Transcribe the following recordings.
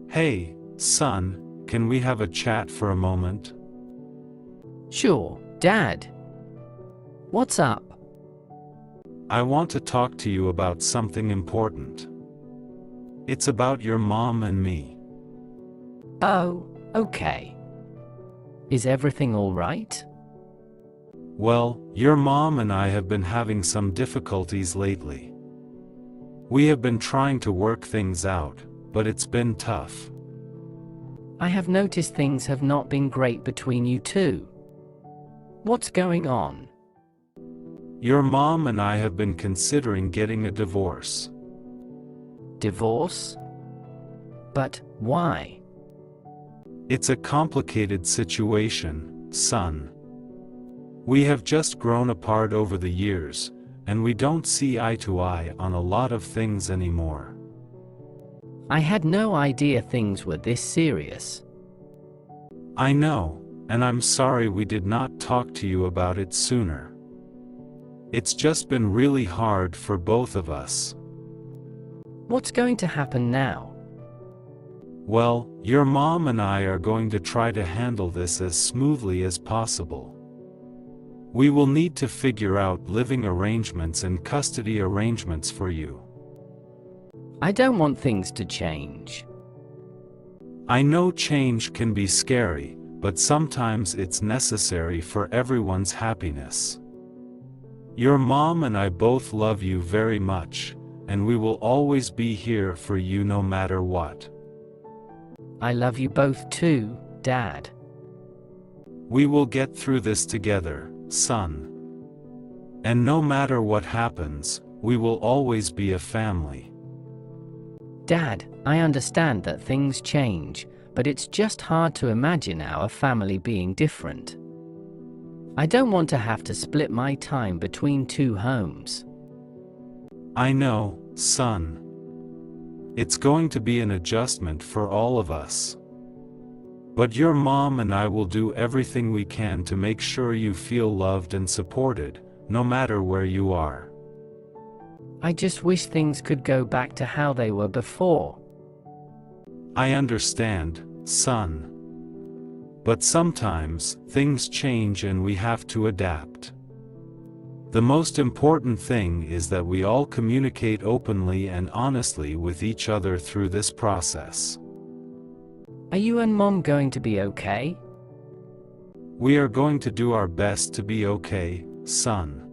Hey, son, can we have a chat for a moment? Sure, Dad. What's up? I want to talk to you about something important. It's about your mom and me. Oh, okay. Is everything all right? Well, your mom and I have been having some difficulties lately. We have been trying to work things out, but it's been tough. I have noticed things have not been great between you two. What's going on? Your mom and I have been considering getting a divorce. Divorce? But why? It's a complicated situation, son. We have just grown apart over the years, and we don't see eye to eye on a lot of things anymore. I had no idea things were this serious. I know, and I'm sorry we did not talk to you about it sooner. It's just been really hard for both of us. What's going to happen now? Well, your mom and I are going to try to handle this as smoothly as possible. We will need to figure out living arrangements and custody arrangements for you. I don't want things to change. I know change can be scary, but sometimes it's necessary for everyone's happiness. Your mom and I both love you very much, and we will always be here for you no matter what. I love you both too, Dad. We will get through this together, son. And no matter what happens, we will always be a family. Dad, I understand that things change, but it's just hard to imagine our family being different. I don't want to have to split my time between two homes. I know, son. It's going to be an adjustment for all of us. But your mom and I will do everything we can to make sure you feel loved and supported, no matter where you are. I just wish things could go back to how they were before. I understand, son. But sometimes, things change and we have to adapt. The most important thing is that we all communicate openly and honestly with each other through this process. Are you and Mom going to be okay? We are going to do our best to be okay, son.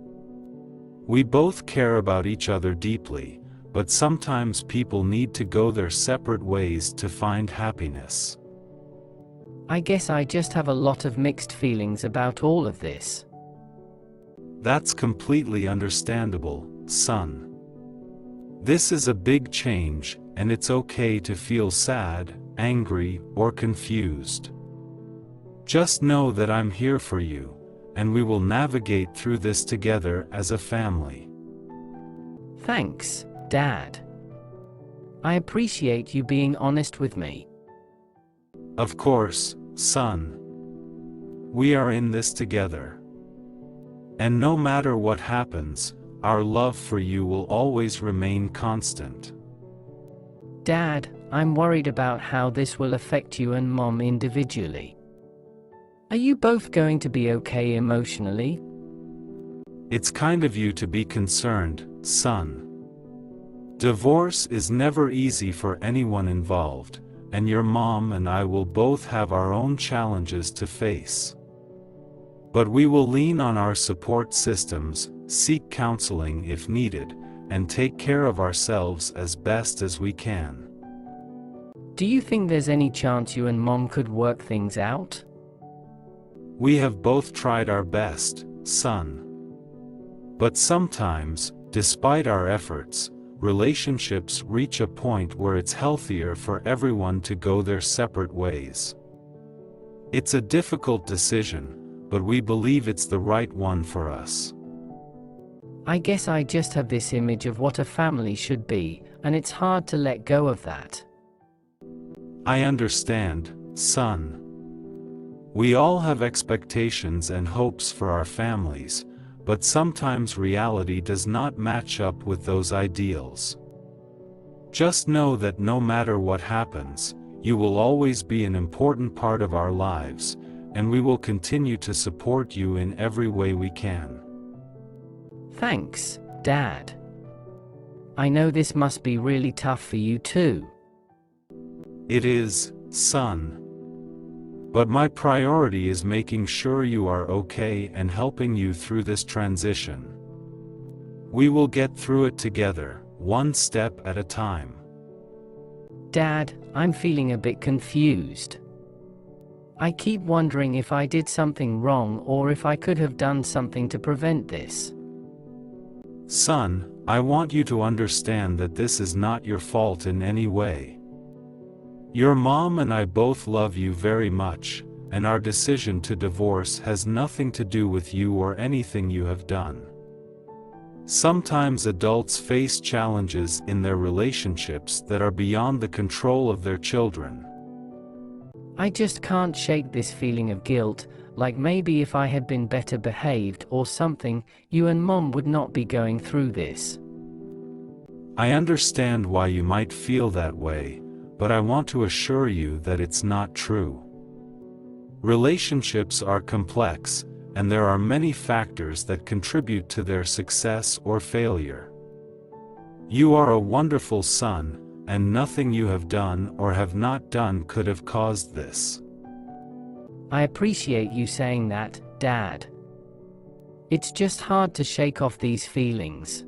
We both care about each other deeply, but sometimes people need to go their separate ways to find happiness. I guess I just have a lot of mixed feelings about all of this. That's completely understandable, son. This is a big change, and it's okay to feel sad, angry, or confused. Just know that I'm here for you, and we will navigate through this together as a family. Thanks, Dad. I appreciate you being honest with me. Of course, son. We are in this together. And no matter what happens, our love for you will always remain constant. Dad, I'm worried about how this will affect you and Mom individually. Are you both going to be okay emotionally? It's kind of you to be concerned, son. Divorce is never easy for anyone involved, and your mom and I will both have our own challenges to face. But we will lean on our support systems, seek counseling if needed, and take care of ourselves as best as we can. Do you think there's any chance you and Mom could work things out? We have both tried our best, son. But sometimes, despite our efforts, relationships reach a point where it's healthier for everyone to go their separate ways. It's a difficult decision, but we believe it's the right one for us. I guess I just have this image of what a family should be, and it's hard to let go of that. I understand, son. We all have expectations and hopes for our families, but sometimes reality does not match up with those ideals. Just know that no matter what happens, You will always be an important part of our lives, and we will continue to support you in every way we can. Thanks, Dad. I know this must be really tough for you too. It is, son. But my priority is making sure you are okay and helping you through this transition. We will get through it together, one step at a time. Dad, I'm feeling a bit confused. I keep wondering if I did something wrong or if I could have done something to prevent this. Son, I want you to understand that this is not your fault in any way. Your mom and I both love you very much, and our decision to divorce has nothing to do with you or anything you have done. Sometimes adults face challenges in their relationships that are beyond the control of their children. I just can't shake this feeling of guilt, like maybe if I had been better behaved or something, you and Mom would not be going through this. I understand why you might feel that way, but I want to assure you that it's not true. Relationships are complex, and there are many factors that contribute to their success or failure. You are a wonderful son, and nothing you have done or have not done could have caused this. I appreciate you saying that, Dad. It's just hard to shake off these feelings.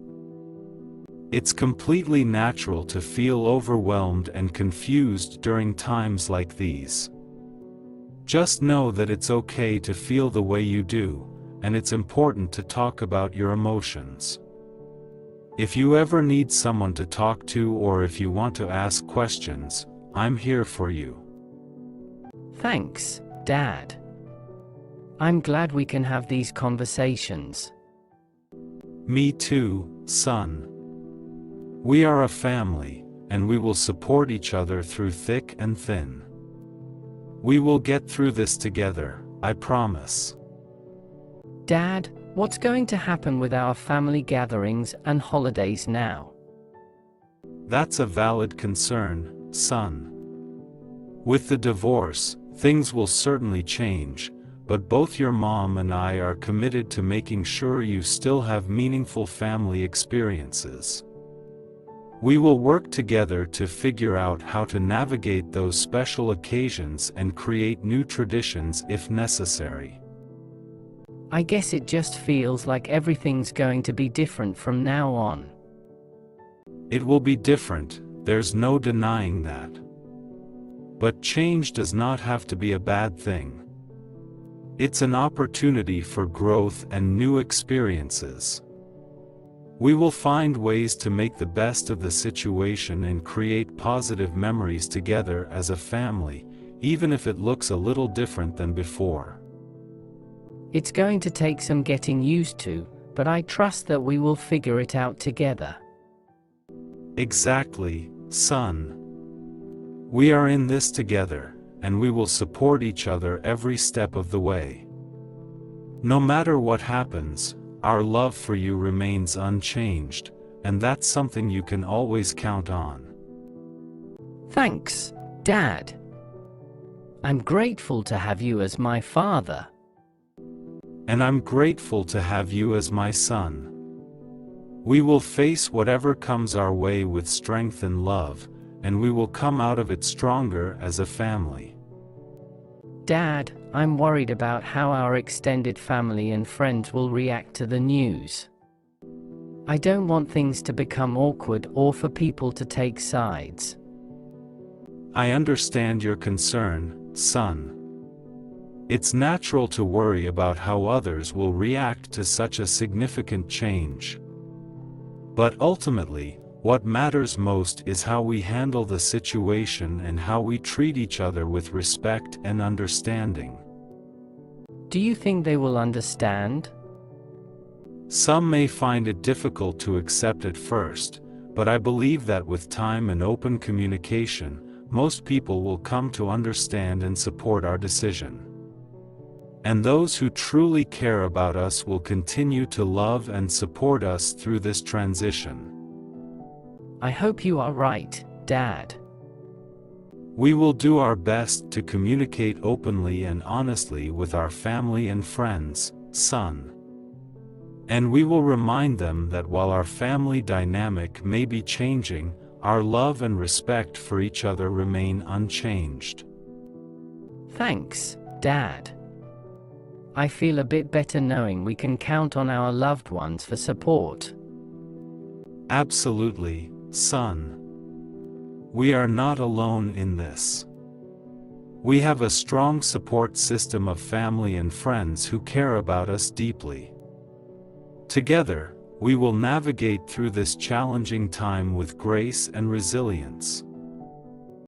It's completely natural to feel overwhelmed and confused during times like these. Just know that it's okay to feel the way you do, and it's important to talk about your emotions. If you ever need someone to talk to or if you want to ask questions, I'm here for you. Thanks, Dad. I'm glad we can have these conversations. Me too, son. We are a family, and we will support each other through thick and thin. We will get through this together, I promise. Dad, what's going to happen with our family gatherings and holidays now? That's a valid concern, son. With the divorce, things will certainly change, but both your mom and I are committed to making sure you still have meaningful family experiences. We will work together to figure out how to navigate those special occasions and create new traditions if necessary. I guess it just feels like everything's going to be different from now on. It will be different, there's no denying that. But change does not have to be a bad thing. It's an opportunity for growth and new experiences. We will find ways to make the best of the situation and create positive memories together as a family, even if it looks a little different than before. It's going to take some getting used to, but I trust that we will figure it out together. Exactly, son. We are in this together, and we will support each other every step of the way. No matter what happens, our love for you remains unchanged, and that's something you can always count on. Thanks, Dad. I'm grateful to have you as my father. And I'm grateful to have you as my son. We will face whatever comes our way with strength and love, and we will come out of it stronger as a family. Dad, I'm worried about how our extended family and friends will react to the news. I don't want things to become awkward or for people to take sides. I understand your concern, son. It's natural to worry about how others will react to such a significant change. But ultimately, what matters most is how we handle the situation and how we treat each other with respect and understanding. Do you think they will understand? Some may find it difficult to accept at first, but I believe that with time and open communication, most people will come to understand and support our decision. And those who truly care about us will continue to love and support us through this transition. I hope you are right, Dad. We will do our best to communicate openly and honestly with our family and friends, son. And we will remind them that while our family dynamic may be changing, our love and respect for each other remain unchanged. Thanks, Dad. I feel a bit better knowing we can count on our loved ones for support. Absolutely, son. We are not alone in this. We have a strong support system of family and friends who care about us deeply. Together, we will navigate through this challenging time with grace and resilience.